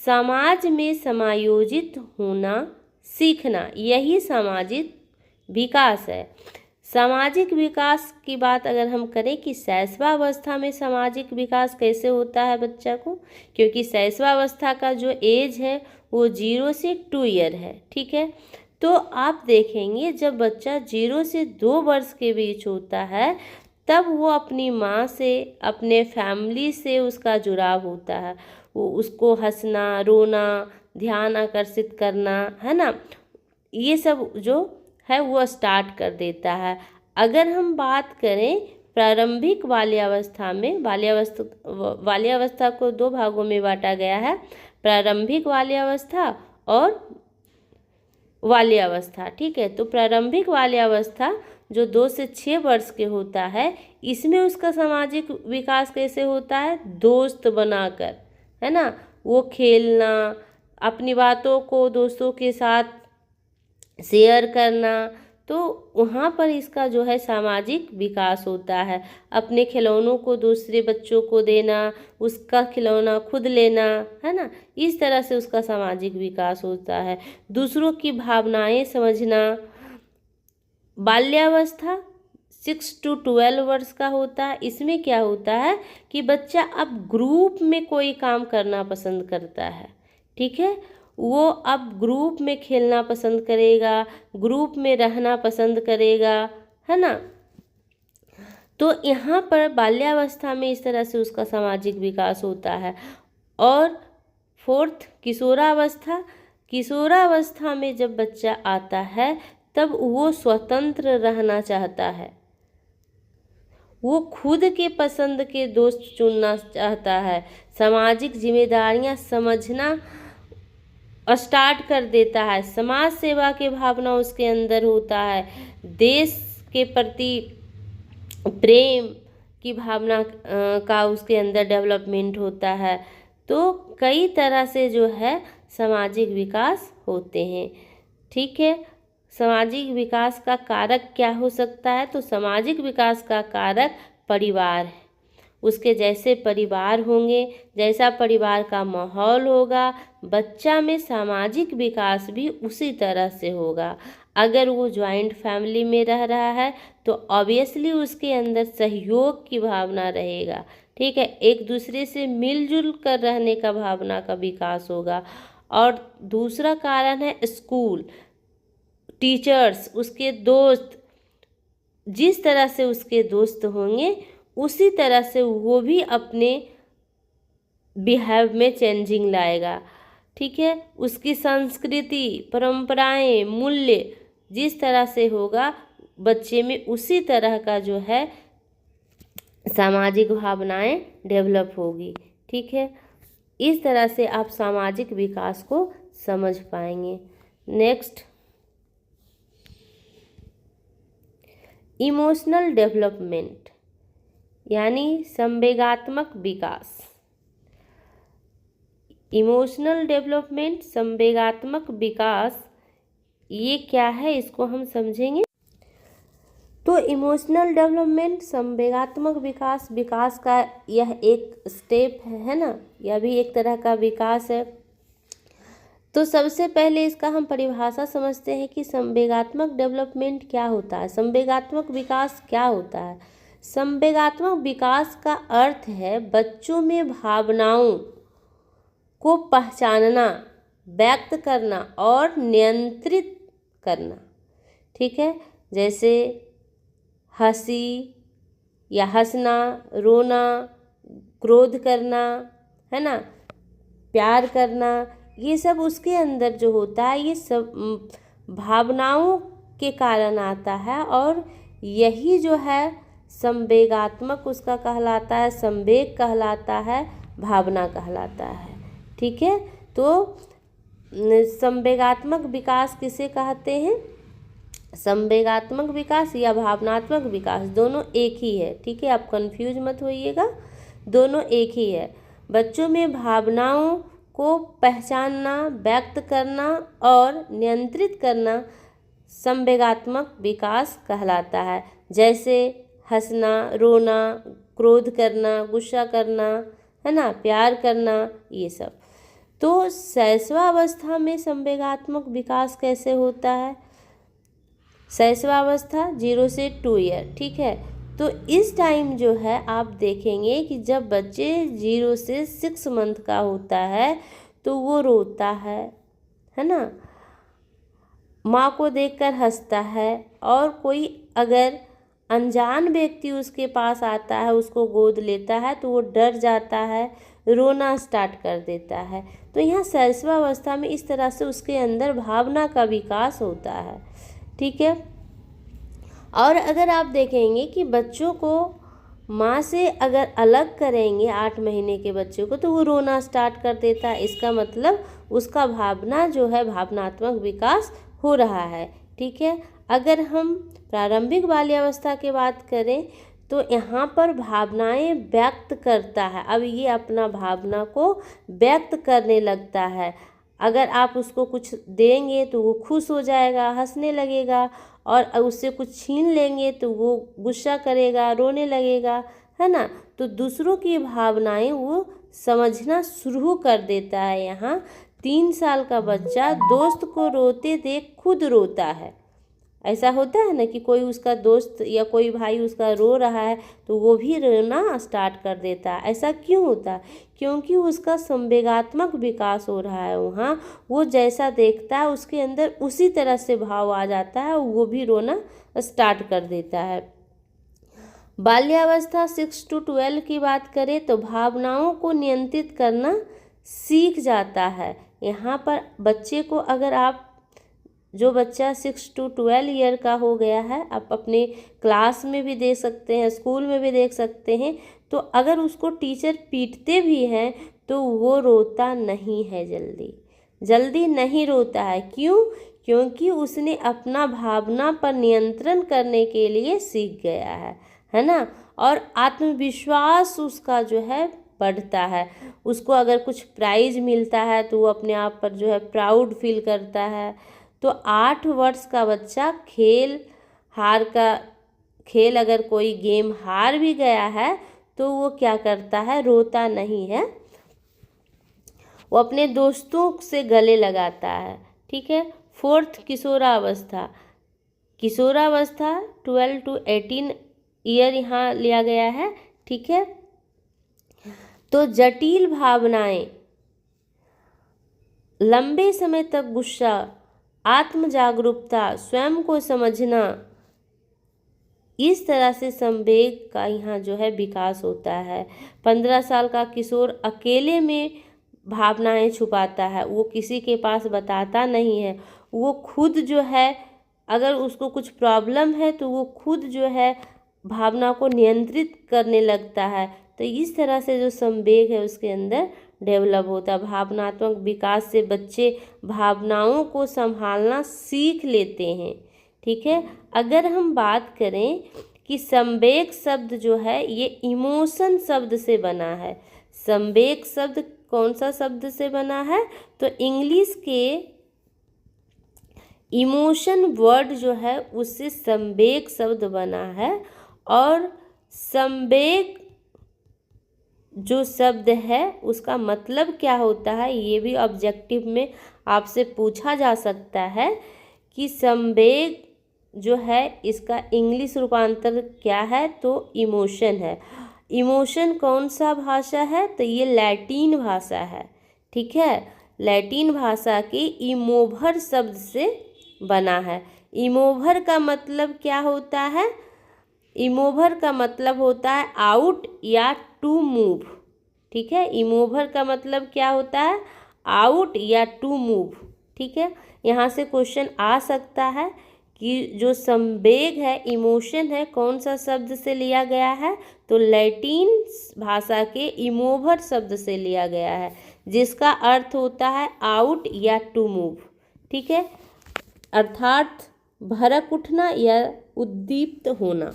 समाज में समायोजित होना सीखना, यही सामाजिक विकास है। सामाजिक विकास की बात अगर हम करें कि शैशवावस्था में सामाजिक विकास कैसे होता है बच्चा को, क्योंकि शैशवावस्था का जो एज है वो 0 से 2 ईयर है। ठीक है, तो आप देखेंगे जब बच्चा 0 से 2 वर्ष के बीच होता है तब वो अपनी माँ से, अपने फैमिली से उसका जुड़ाव होता है। वो उसको हंसना, रोना, ध्यान आकर्षित करना, है ना, ये सब जो है वो स्टार्ट कर देता है। अगर हम बात करें प्रारंभिक बाल्यावस्था में, बाल्यावस्था को 2 भागों में बांटा गया है, प्रारंभिक बाल्यावस्था और बाल्यावस्था। ठीक है, तो प्रारंभिक बाल्यावस्था जो 2 से 6 वर्ष के होता है, इसमें उसका सामाजिक विकास कैसे होता है? दोस्त बनाकर, है ना, वो खेलना, अपनी बातों को दोस्तों के साथ शेयर करना, तो वहाँ पर इसका जो है सामाजिक विकास होता है। अपने खिलौनों को दूसरे बच्चों को देना, उसका खिलौना खुद लेना, है ना, इस तरह से उसका सामाजिक विकास होता है। दूसरों की भावनाएं समझना। बाल्यावस्था 6 to 12 वर्ष का होता है। इसमें क्या होता है कि बच्चा अब ग्रुप में कोई काम करना पसंद करता है। ठीक है, वो अब ग्रुप में खेलना पसंद करेगा, ग्रुप में रहना पसंद करेगा, है ना। तो यहाँ पर बाल्यावस्था में इस तरह से उसका सामाजिक विकास होता है। और 4th, किशोरावस्था। किशोरावस्था में जब बच्चा आता है तब वो स्वतंत्र रहना चाहता है, वो खुद के पसंद के दोस्त चुनना चाहता है, सामाजिक जिम्मेदारियां समझना स्टार्ट कर देता है, समाज सेवा की भावना उसके अंदर होता है, देश के प्रति प्रेम की भावना का उसके अंदर डेवलपमेंट होता है। तो कई तरह से जो है सामाजिक विकास होते हैं। ठीक है, सामाजिक विकास का कारक क्या हो सकता है? तो सामाजिक विकास का कारक परिवार है। उसके जैसे परिवार होंगे, जैसा परिवार का माहौल होगा, बच्चा में सामाजिक विकास भी उसी तरह से होगा। अगर वो जॉइंट फैमिली में रह रहा है तो ऑब्वियसली उसके अंदर सहयोग की भावना रहेगा। ठीक है, एक दूसरे से मिलजुल कर रहने का भावना का विकास होगा। और दूसरा कारण है स्कूल, टीचर्स, उसके दोस्त, जिस तरह से उसके दोस्त होंगे उसी तरह से वो भी अपने बिहेव में चेंजिंग लाएगा। ठीक है, उसकी संस्कृति, परंपराएं, मूल्य जिस तरह से होगा बच्चे में उसी तरह का जो है सामाजिक भावनाएं डेवलप होगी। ठीक है, इस तरह से आप सामाजिक विकास को समझ पाएंगे। नेक्स्ट, इमोशनल डेवलपमेंट यानी संवेगात्मक विकास। इमोशनल डेवलपमेंट, संवेगात्मक विकास, ये क्या है इसको हम समझेंगे। तो इमोशनल डेवलपमेंट, संवेगात्मक विकास, विकास का यह एक स्टेप है ना, यह भी एक तरह का विकास है। तो सबसे पहले इसका हम परिभाषा समझते हैं कि संवेगात्मक डेवलपमेंट क्या होता है, संवेगात्मक विकास क्या होता है। संवेगात्मक विकास का अर्थ है बच्चों में भावनाओं को पहचानना, व्यक्त करना और नियंत्रित करना। ठीक है, जैसे हंसी या हंसना, रोना, क्रोध करना, है ना, प्यार करना, ये सब उसके अंदर जो होता है ये सब भावनाओं के कारण आता है और यही जो है संवेगात्मक उसका कहलाता है, संवेग कहलाता है, भावना कहलाता है। ठीक है, तो संवेगात्मक विकास किसे कहते हैं? संवेगात्मक विकास या भावनात्मक विकास दोनों एक ही है। ठीक है, आप कंफ्यूज मत होइएगा, दोनों एक ही है। बच्चों में भावनाओं को पहचानना, व्यक्त करना और नियंत्रित करना संवेगात्मक विकास कहलाता है। जैसे हंसना, रोना, क्रोध करना, गुस्सा करना, है ना, प्यार करना, ये सब। तो शैशवावस्था में संवेगात्मक विकास कैसे होता है? शैशवावस्था 0 से 2 ईयर। ठीक है, तो इस टाइम जो है आप देखेंगे कि जब बच्चे 0 से 6 मंथ का होता है तो वो रोता है ना, माँ को देखकर हंसता है, और कोई अगर अनजान व्यक्ति उसके पास आता है, उसको गोद लेता है तो वो डर जाता है, रोना स्टार्ट कर देता है। तो यहाँ शैशवावस्था में इस तरह से उसके अंदर भावना का विकास होता है। ठीक है, और अगर आप देखेंगे कि बच्चों को माँ से अगर अलग करेंगे 8 महीने के बच्चे को तो वो रोना स्टार्ट कर देता है। इसका मतलब उसका भावना जो है, भावनात्मक विकास हो रहा है। ठीक है, अगर हम प्रारंभिक बाल्यावस्था की बात करें तो यहाँ पर भावनाएं व्यक्त करता है। अब ये अपना भावना को व्यक्त करने लगता है। अगर आप उसको कुछ देंगे तो वो खुश हो जाएगा, हंसने लगेगा, और उससे कुछ छीन लेंगे तो वो गुस्सा करेगा, रोने लगेगा, है ना। तो दूसरों की भावनाएं वो समझना शुरू कर देता है। यहाँ 3 साल का बच्चा दोस्त को रोते देख खुद रोता है। ऐसा होता है ना कि कोई उसका दोस्त या कोई भाई उसका रो रहा है तो वो भी रोना स्टार्ट कर देता है। ऐसा क्यों होता है? क्योंकि उसका संवेगात्मक विकास हो रहा है। वहाँ वो जैसा देखता है उसके अंदर उसी तरह से भाव आ जाता है, वो भी रोना स्टार्ट कर देता है। बाल्यावस्था 6 to 12 की बात करें तो भावनाओं को नियंत्रित करना सीख जाता है। यहाँ पर बच्चे को, अगर आप जो बच्चा 6 to 12 ईयर का हो गया है, आप अपने क्लास में भी देख सकते हैं, स्कूल में भी देख सकते हैं, तो अगर उसको टीचर पीटते भी हैं तो वो रोता नहीं है, जल्दी नहीं रोता है। क्यों? क्योंकि उसने अपना भावना पर नियंत्रण करने के लिए सीख गया है ना। और आत्मविश्वास उसका जो है बढ़ता है। उसको अगर कुछ प्राइज मिलता है तो वो अपने आप पर जो है प्राउड फील करता है। तो 8 वर्ष का बच्चा खेल अगर कोई गेम हार भी गया है तो वो क्या करता है? रोता नहीं है, वो अपने दोस्तों से गले लगाता है। ठीक है, 4th किशोरावस्था 12 to 18 ईयर यहाँ लिया गया है। ठीक है, तो जटिल भावनाएं, लंबे समय तक गुस्सा, आत्म जागरूकता, स्वयं को समझना, इस तरह से संवेग का यहाँ जो है विकास होता है। 15 साल का किशोर अकेले में भावनाएं छुपाता है, वो किसी के पास बताता नहीं है। वो खुद जो है, अगर उसको कुछ प्रॉब्लम है तो वो खुद जो है भावना को नियंत्रित करने लगता है। तो इस तरह से जो संवेग है उसके अंदर डेवलप होता है। भावनात्मक विकास से बच्चे भावनाओं को संभालना सीख लेते हैं। ठीक है, अगर हम बात करें कि संवेग शब्द जो है ये इमोशन शब्द से बना है। संवेग शब्द कौन सा शब्द से बना है? तो इंग्लिश के इमोशन वर्ड जो है उससे संवेग शब्द बना है। और संवेग जो शब्द है उसका मतलब क्या होता है, ये भी ऑब्जेक्टिव में आपसे पूछा जा सकता है कि संवेग जो है इसका इंग्लिश रूपांतर क्या है, तो इमोशन है। इमोशन कौन सा भाषा है, तो ये लैटिन भाषा है। ठीक है, लैटिन भाषा के इमोभर शब्द से बना है। इमोभर का मतलब क्या होता है, इमोभर का मतलब होता है आउट या टू मूव। ठीक है, इमोभर का मतलब क्या होता है, आउट या टू मूव। ठीक है, यहाँ से क्वेश्चन आ सकता है कि जो संवेग है, इमोशन है, कौन सा शब्द से लिया गया है, तो लैटिन भाषा के इमोभर शब्द से लिया गया है, जिसका अर्थ होता है आउट या टू मूव। ठीक है, अर्थात भड़क उठना या उद्दीप्त होना।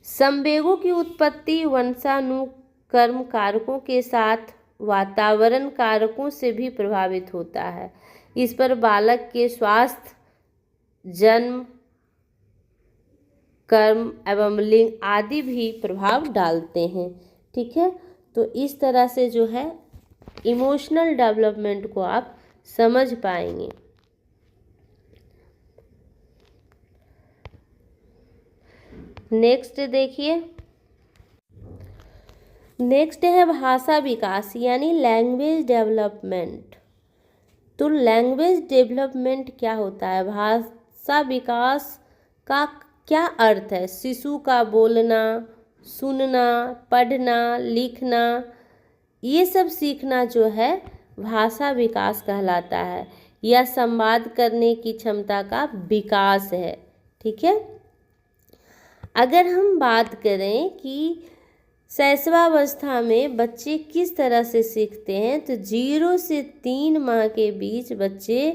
संवेगों की उत्पत्ति वंशानुक्रम कारकों के साथ वातावरण कारकों से भी प्रभावित होता है। इस पर बालक के स्वास्थ्य, जन्म, कर्म एवं लिंग आदि भी प्रभाव डालते हैं। ठीक है, तो इस तरह से जो है इमोशनल डेवलपमेंट को आप समझ पाएंगे। नेक्स्ट देखिए, नेक्स्ट है भाषा विकास यानी लैंग्वेज डेवलपमेंट। तो लैंग्वेज डेवलपमेंट क्या होता है, भाषा विकास का क्या अर्थ है, शिशु का बोलना, सुनना, पढ़ना, लिखना, ये सब सीखना जो है भाषा विकास कहलाता है, या संवाद करने की क्षमता का विकास है। ठीक है, अगर हम बात करें कि शैशवावस्था में बच्चे किस तरह से सीखते हैं, तो 0 से 3 माह के बीच बच्चे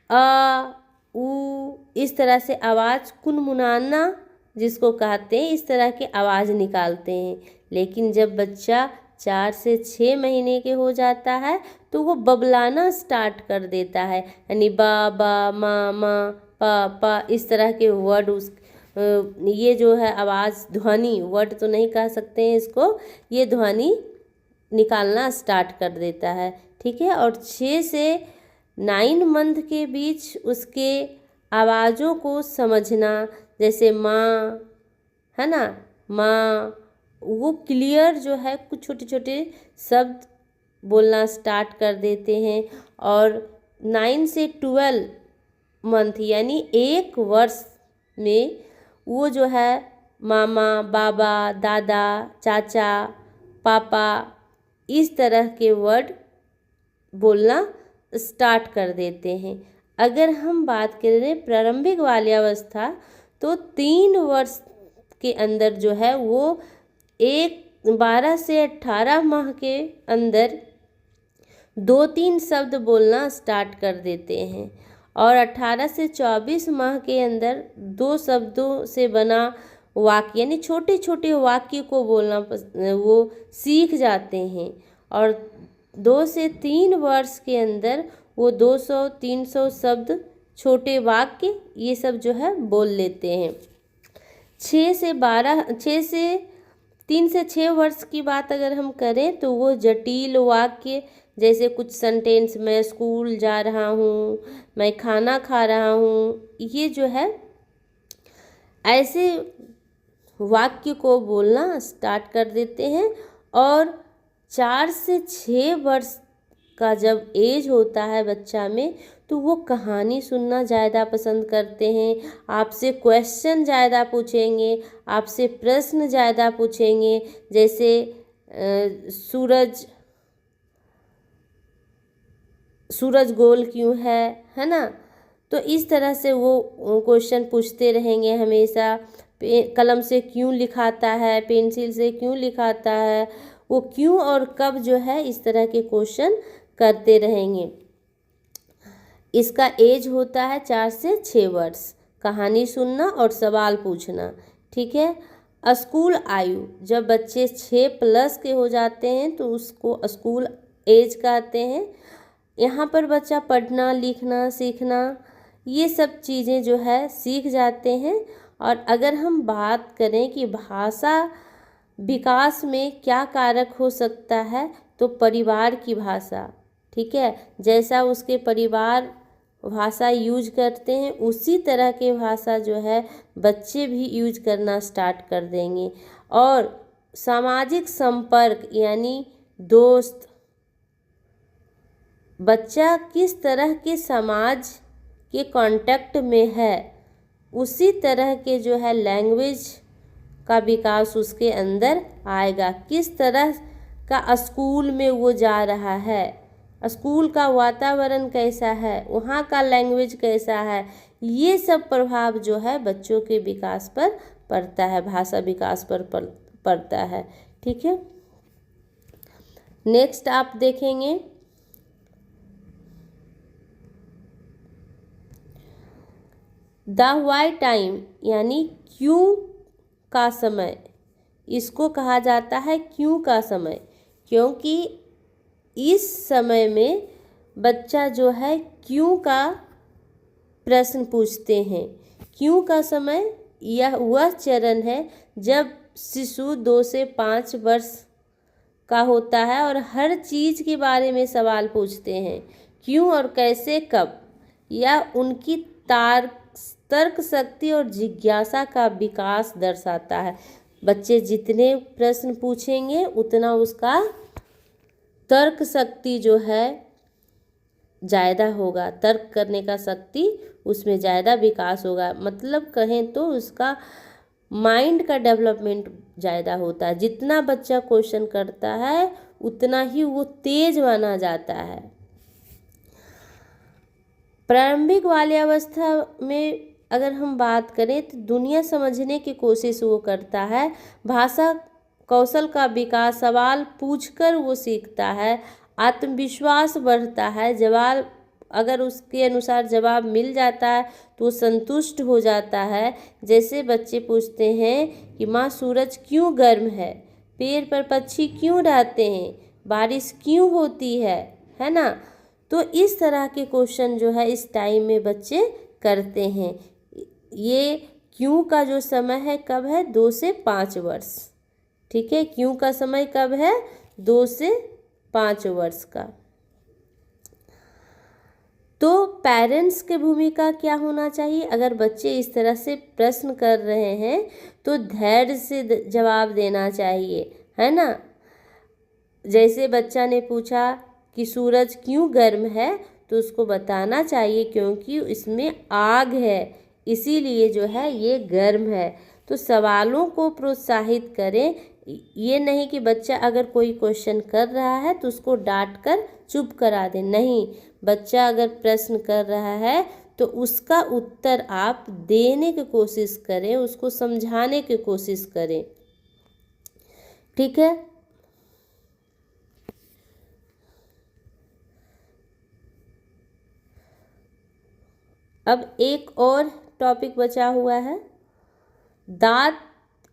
अ उ इस तरह से आवाज़, कुनमुनाना जिसको कहते हैं, इस तरह के आवाज़ निकालते हैं। लेकिन जब बच्चा 4 से 6 महीने के हो जाता है तो वो बबलाना स्टार्ट कर देता है, यानी बा बा, मा मा, पा पा, इस तरह के वर्ड ये जो है आवाज़, ध्वनि, वर्ड तो नहीं कह सकते हैं इसको, ये ध्वनि निकालना स्टार्ट कर देता है। ठीक है, और 6 से 9 मंथ के बीच उसके आवाज़ों को समझना, जैसे माँ है ना, माँ, वो क्लियर जो है कुछ छोटे छोटे शब्द बोलना स्टार्ट कर देते हैं। और 9 से 12 मंथ यानी 1 वर्ष में वो जो है मामा, बाबा, दादा, चाचा, पापा, इस तरह के वर्ड बोलना स्टार्ट कर देते हैं। अगर हम बात करें प्रारंभिक बाल्यावस्था, तो 3 वर्ष के अंदर जो है वो 12 से 18 माह के अंदर 2-3 शब्द बोलना स्टार्ट कर देते हैं, और 18 से 24 माह के अंदर 2 शब्दों से बना वाक्य यानी छोटे छोटे वाक्य को बोलना वो सीख जाते हैं। और 2 से 3 वर्ष के अंदर वो 200-300 शब्द, छोटे वाक्य, ये सब जो है बोल लेते हैं। 3 से 6 वर्ष की बात अगर हम करें तो वो जटिल वाक्य, जैसे कुछ सेंटेंस, मैं स्कूल जा रहा हूँ, मैं खाना खा रहा हूँ, ये जो है ऐसे वाक्य को बोलना स्टार्ट कर देते हैं। और 4 से 6 वर्ष का जब एज होता है बच्चा में, तो वो कहानी सुनना ज़्यादा पसंद करते हैं, आपसे क्वेश्चन ज़्यादा पूछेंगे, आपसे प्रश्न ज़्यादा पूछेंगे, जैसे सूरज गोल क्यों है ना, तो इस तरह से वो क्वेश्चन पूछते रहेंगे हमेशा। कलम से क्यों लिखाता है, पेंसिल से क्यों लिखाता है, वो क्यों और कब जो है, इस तरह के क्वेश्चन करते रहेंगे। इसका एज होता है 4 से 6 वर्ष, कहानी सुनना और सवाल पूछना। ठीक है, स्कूल आयु, जब बच्चे 6+ के हो जाते हैं तो उसको स्कूल एज कहते हैं। यहाँ पर बच्चा पढ़ना, लिखना, सीखना, ये सब चीज़ें जो है सीख जाते हैं। और अगर हम बात करें कि भाषा विकास में क्या कारक हो सकता है, तो परिवार की भाषा, ठीक है। जैसा उसके परिवार भाषा यूज करते हैं उसी तरह के भाषा जो है बच्चे भी यूज करना स्टार्ट कर देंगे। और सामाजिक संपर्क यानी दोस्त, बच्चा किस तरह के समाज के कांटेक्ट में है उसी तरह के जो है लैंग्वेज का विकास उसके अंदर आएगा। किस तरह का स्कूल में वो जा रहा है, स्कूल का वातावरण कैसा है, वहाँ का लैंग्वेज कैसा है, ये सब प्रभाव जो है बच्चों के विकास पर पड़ता है, भाषा विकास पर पड़ता है, ठीक है। नेक्स्ट आप देखेंगे द व्हाई टाइम यानी क्यों का समय, इसको कहा जाता है क्यों का समय, क्योंकि इस समय में बच्चा जो है क्यों का प्रश्न पूछते हैं। क्यों का समय यह वह चरण है जब शिशु 2 से 5 वर्ष का होता है और हर चीज़ के बारे में सवाल पूछते हैं। क्यों और कैसे, कब, यह उनकी तर्क शक्ति और जिज्ञासा का विकास दर्शाता है। बच्चे जितने प्रश्न पूछेंगे उतना उसका तर्क शक्ति जो है ज़्यादा होगा, तर्क करने का शक्ति उसमें ज़्यादा विकास होगा। मतलब कहें तो उसका माइंड का डेवलपमेंट ज़्यादा होता है। जितना बच्चा क्वेश्चन करता है उतना ही वो तेज माना जाता है। प्रारंभिक बाल्यावस्था में अगर हम बात करें तो दुनिया समझने की कोशिश वो करता है, भाषा कौशल का विकास, सवाल पूछकर वो सीखता है, आत्मविश्वास बढ़ता है, जवाब अगर उसके अनुसार जवाब मिल जाता है तो वो संतुष्ट हो जाता है। जैसे बच्चे पूछते हैं कि माँ सूरज क्यों गर्म है, पेड़ पर पक्षी क्यों रहते हैं, बारिश क्यों होती है ना। तो इस तरह के क्वेश्चन जो है इस टाइम में बच्चे करते हैं। ये क्यों का जो समय है कब है, 2 से 5 वर्ष, ठीक है। क्यों का समय कब है, 2 से 5 वर्ष का। तो पेरेंट्स की भूमिका क्या होना चाहिए, अगर बच्चे इस तरह से प्रश्न कर रहे हैं तो धैर्य से जवाब देना चाहिए, है ना। जैसे बच्चा ने पूछा कि सूरज क्यों गर्म है तो उसको बताना चाहिए क्योंकि इसमें आग है इसीलिए जो है ये गर्म है। तो सवालों को प्रोत्साहित करें, ये नहीं कि बच्चा अगर कोई क्वेश्चन कर रहा है तो उसको डांट कर चुप करा दें, नहीं। बच्चा अगर प्रश्न कर रहा है तो उसका उत्तर आप देने की कोशिश करें, उसको समझाने की कोशिश करें, ठीक है। अब एक और टॉपिक बचा हुआ है, दांत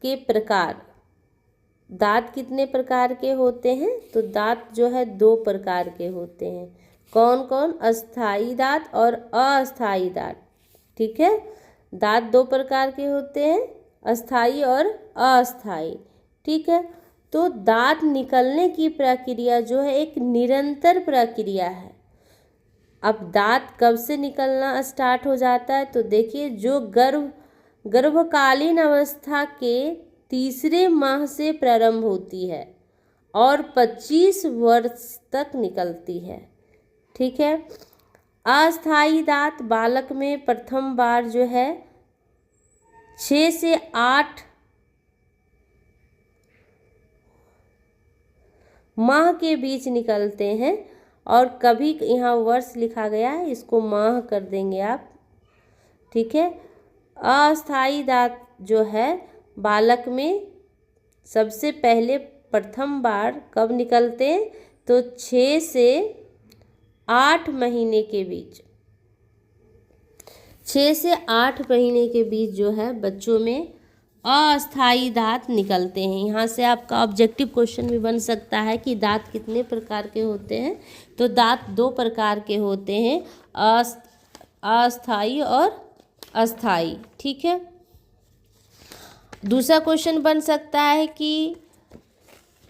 के प्रकार। दांत कितने प्रकार के होते हैं, तो दांत जो है 2 प्रकार के होते हैं। कौन कौन, अस्थाई दांत और अस्थाई दांत, ठीक है। दांत 2 प्रकार के होते हैं, अस्थाई और अस्थाई, ठीक है। तो दांत निकलने की प्रक्रिया जो है एक निरंतर प्रक्रिया है। अब दांत कब से निकलना स्टार्ट हो जाता है, तो देखिए जो गर्भकालीन अवस्था के 3रे माह से प्रारंभ होती है और 25 वर्ष तक निकलती है, ठीक है। अस्थाई दांत बालक में प्रथम बार जो है 6 से 8 माह के बीच निकलते हैं, और कभी यहाँ वर्ष लिखा गया है इसको माह कर देंगे आप, ठीक है। अस्थाई दांत जो है बालक में सबसे पहले प्रथम बार कब निकलते हैं, तो 6 से 8 महीने के बीच, 6 से 8 महीने के बीच जो है बच्चों में अस्थाई दांत निकलते हैं। यहाँ से आपका ऑब्जेक्टिव क्वेश्चन भी बन सकता है कि दांत कितने प्रकार के होते हैं, तो दांत 2 प्रकार के होते हैं, अस्थाई और अस्थाई, ठीक है। दूसरा क्वेश्चन बन सकता है कि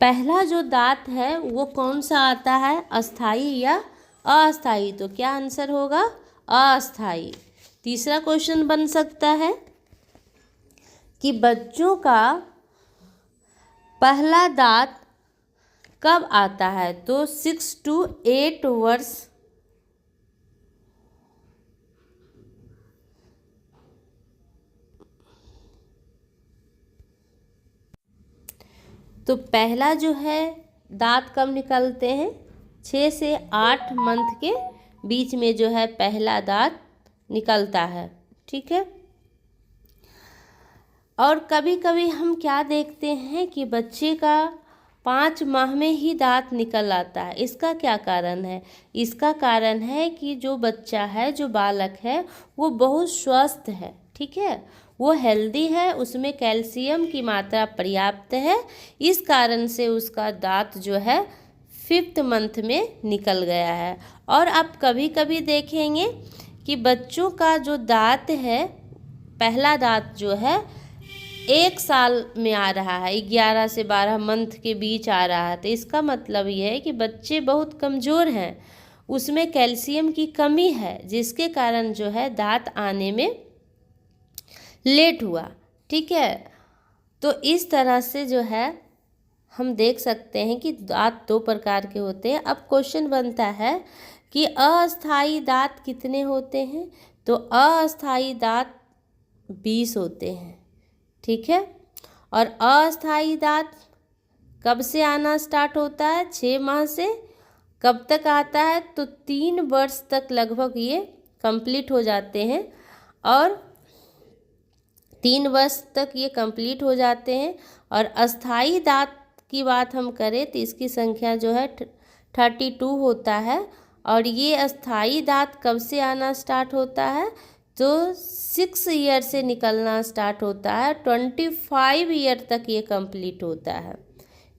पहला जो दांत है वो कौन सा आता है, अस्थाई या अस्थाई? तो क्या आंसर होगा, अस्थाई। तीसरा क्वेश्चन बन सकता है कि बच्चों का पहला दांत कब आता है? तो 6 to 8 वर्ष तो पहला जो है दांत कब निकलते हैं? 6 से 8 मंथ के बीच में जो है पहला दांत निकलता है, ठीक है। और कभी कभी हम क्या देखते हैं कि बच्चे का 5 माह में ही दांत निकल आता है। इसका क्या कारण है? इसका कारण है कि जो बच्चा है, जो बालक है, वो बहुत स्वस्थ है, ठीक है, वो हेल्दी है, उसमें कैल्शियम की मात्रा पर्याप्त है। इस कारण से उसका दांत जो है 5th मंथ में निकल गया है। और आप कभी कभी देखेंगे कि बच्चों का जो दांत है, पहला दांत जो है 1 साल में आ रहा है, 11 से 12 मंथ के बीच आ रहा है। तो इसका मतलब ये है कि बच्चे बहुत कमज़ोर हैं, उसमें कैल्शियम की कमी है, जिसके कारण जो है दांत आने में लेट हुआ, ठीक है। तो इस तरह से जो है हम देख सकते हैं कि दांत 2 प्रकार के होते हैं। अब क्वेश्चन बनता है कि अस्थाई दांत कितने होते हैं? तो अस्थाई दांत 20 होते हैं, ठीक है। और अस्थाई दांत कब से आना स्टार्ट होता है? 6 माह से। कब तक आता है? तो 3 वर्ष तक लगभग ये कंप्लीट हो जाते हैं। और 3 वर्ष तक ये कंप्लीट हो जाते हैं। और अस्थाई दांत की बात हम करें तो इसकी संख्या जो है 32 होता है। और ये अस्थाई दांत कब से आना स्टार्ट होता है? तो 6 ईयर से निकलना स्टार्ट होता है, 25 ईयर तक ये कंप्लीट होता है,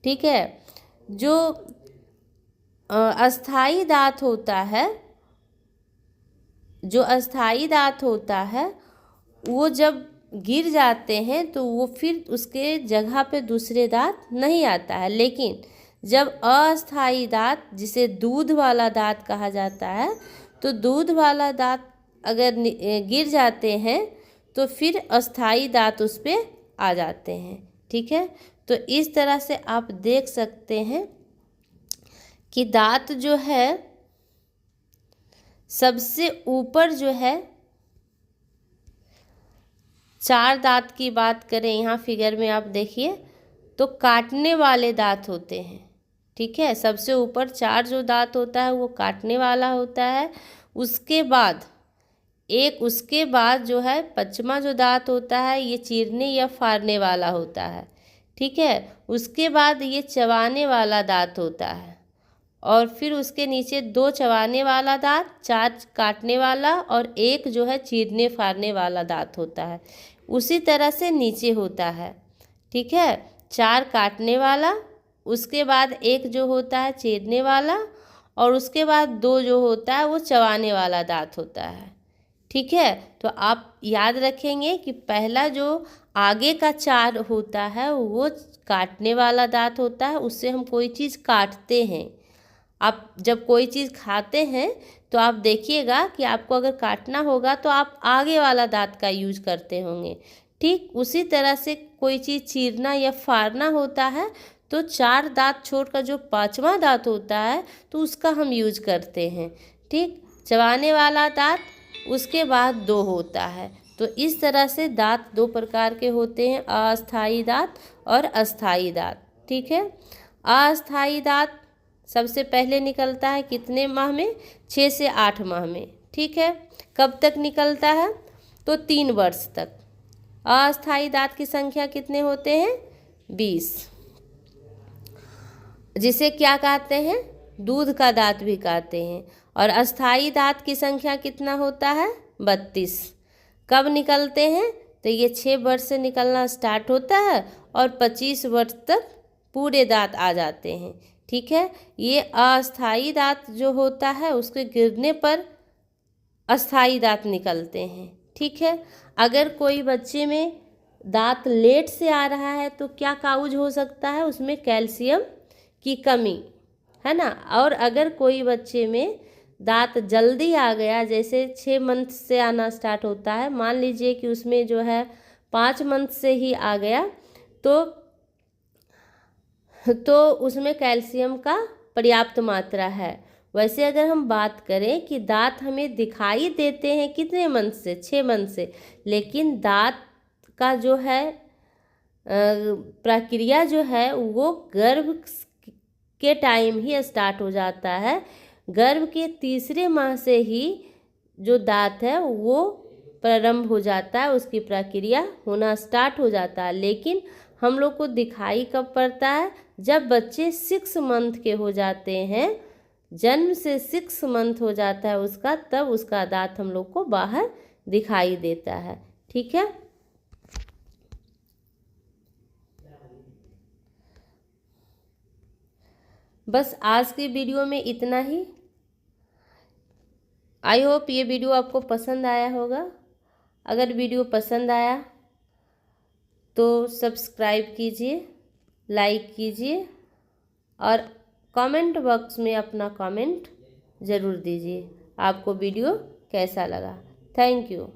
ठीक है। जो अस्थाई दांत होता है, जो अस्थाई दांत होता है, वो जब गिर जाते हैं तो वो फिर उसके जगह पे दूसरे दांत नहीं आता है। लेकिन जब अस्थाई दांत, जिसे दूध वाला दांत कहा जाता है, तो दूध वाला दांत अगर गिर जाते हैं तो फिर अस्थाई दांत उस पर आ जाते हैं, ठीक है। तो इस तरह से आप देख सकते हैं कि दांत जो है सबसे ऊपर जो है 4 दांत की बात करें, यहाँ फिगर में आप देखिए तो काटने वाले दांत होते हैं, ठीक है। सबसे ऊपर 4 जो दांत होता है वो काटने वाला होता है। उसके बाद जो है 5वां जो दांत होता है ये चीरने या फाड़ने वाला होता है, ठीक है। उसके बाद ये चबाने वाला दांत होता है। और फिर उसके नीचे 2 चबाने वाला दांत, 4 काटने वाला और 1 जो है चीरने फाड़ने वाला दांत होता है। उसी तरह से नीचे होता है, ठीक है। 4 काटने वाला, उसके बाद 1 जो होता है चीरने वाला, और उसके बाद 2 जो होता है वो चबाने वाला दांत होता है, ठीक है। तो आप याद रखेंगे कि पहला जो आगे का 4 होता है वो काटने वाला दांत होता है, उससे हम कोई चीज़ काटते हैं। आप जब कोई चीज़ खाते हैं तो आप देखिएगा कि आपको अगर काटना होगा तो आप आगे वाला दांत का यूज करते होंगे, ठीक। उसी तरह से कोई चीज़ चीरना या फाड़ना होता है तो 4 दांत छोड़कर जो 5वां दांत होता है तो उसका हम यूज करते हैं, ठीक। चबाने वाला दांत उसके बाद 2 होता है। तो इस तरह से दांत 2 प्रकार के होते हैं, अस्थाई दांत और अस्थाई दांत, ठीक है। अस्थाई दांत सबसे पहले निकलता है कितने माह में? 6 से 8 माह में, ठीक है। कब तक निकलता है? तो 3 वर्ष तक। अस्थाई दांत की संख्या कितने होते हैं? 20, जिसे क्या कहते हैं? दूध का दांत भी कहते हैं। और अस्थाई दांत की संख्या कितना होता है? 32। कब निकलते हैं? तो ये 6 वर्ष से निकलना स्टार्ट होता है और 25 वर्ष तक पूरे दांत आ जाते हैं, ठीक है। ये अस्थाई दांत जो होता है उसके गिरने पर अस्थाई दांत निकलते हैं, ठीक है। अगर कोई बच्चे में दांत लेट से आ रहा है तो क्या काउज हो सकता है, उसमें कैल्शियम की कमी, है ना। और अगर कोई बच्चे में दांत जल्दी आ गया, जैसे 6 मंथ से आना स्टार्ट होता है, मान लीजिए कि उसमें जो है 5 मंथ से ही आ गया, तो उसमें कैल्शियम का पर्याप्त मात्रा है। वैसे अगर हम बात करें कि दांत हमें दिखाई देते हैं कितने मंथ से, 6 मंथ से, लेकिन दांत का जो है प्रक्रिया जो है वो गर्भ के टाइम ही स्टार्ट हो जाता है। गर्भ के तीसरे माह से ही जो दांत है वो प्रारंभ हो जाता है, उसकी प्रक्रिया होना स्टार्ट हो जाता है। लेकिन हम लोग को दिखाई कब पड़ता है, जब बच्चे 6 मंथ के हो जाते हैं, जन्म से 6 मंथ हो जाता है उसका, तब उसका दांत हम लोग को बाहर दिखाई देता है। ठीक है, बस आज की वीडियो में इतना ही। आई होप ये वीडियो आपको पसंद आया होगा। अगर वीडियो पसंद आया तो सब्सक्राइब कीजिए, लाइक कीजिए और कमेंट बॉक्स में अपना कमेंट ज़रूर दीजिए आपको वीडियो कैसा लगा। Thank you.